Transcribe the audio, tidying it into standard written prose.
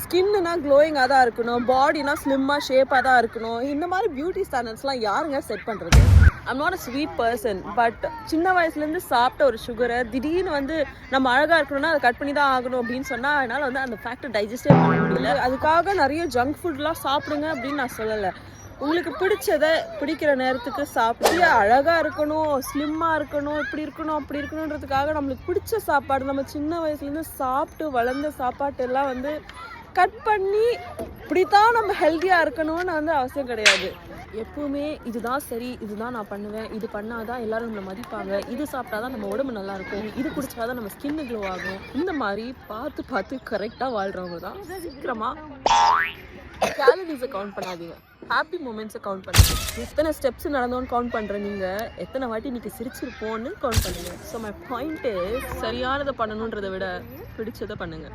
ஸ்கின்னா க்ளோயிங்காக தான் இருக்கணும், பாடினா ஸ்லிம்மாக ஷேப்பாக தான் இருக்கணும். இந்த மாதிரி பியூட்டி ஸ்டாண்டர்ட்ஸ்லாம் யாருங்க செட் பண்ணுறது? I'm not a sweet person, but சின்ன வயசுலேருந்து சாப்பிட்ட ஒரு சுகரை திடீர்னு வந்து நம்ம அழகாக இருக்கணும்னா அதை கட் பண்ணி தான் ஆகணும் அப்படின்னு சொன்னால் அதனால் வந்து அந்த ஃபேக்டர் டைஜஸ்டே பண்ண முடியல. அதுக்காக நிறைய ஜங்க் ஃபுட்லாம் சாப்பிடுங்க அப்படின்னு நான் சொல்லலை. உங்களுக்கு பிடிச்சதை பிடிக்கிற நேரத்துக்கு சாப்பிட்டு அழகாக இருக்கணும், ஸ்லிம்மாக இருக்கணும், இப்படி இருக்கணும் அப்படி இருக்கணுன்றதுக்காக நம்மளுக்கு பிடிச்ச சாப்பாடு நம்ம சின்ன வயசுலேருந்து சாப்பிட்டு வளர்ந்த சாப்பாட்டு எல்லாம் வந்து கட் பண்ணி இப்படித்தான் நம்ம ஹெல்த்தியாக இருக்கணும்னு வந்து அவசியம் கிடையாது. எப்பவுமே இதுதான் சரி, இதுதான் நான் பண்ணுவேன், இது பண்ணாதான் எல்லாரும் நம்மளை மதிப்பாங்க, இது சாப்பிட்டாதான் நம்ம உடம்பு நல்லா இருக்கும், இது குடிச்சாதான் நம்ம ஸ்கின் க்ளோ ஆகும், இந்த மாதிரி பார்த்து பார்த்து கரெக்டாக வாழ்கிறவங்க தான் சீக்கிரமாக கேலரிஸை கவுண்ட் பண்ணாதீங்க, ஹாப்பி மூமெண்ட்ஸை கவுண்ட் பண்ணுங்க. எத்தனை ஸ்டெப்ஸ் நடந்தோன்னு கவுண்ட் பண்ணுற நீங்கள் எத்தனை வாட்டி இன்னைக்கு சிரிச்சிருப்போன்னு கவுண்ட் பண்ணுங்க. ஸோ மை பாயிண்ட் சரியானதை பண்ணணுன்றதை விட பிடிச்சதை பண்ணுங்க.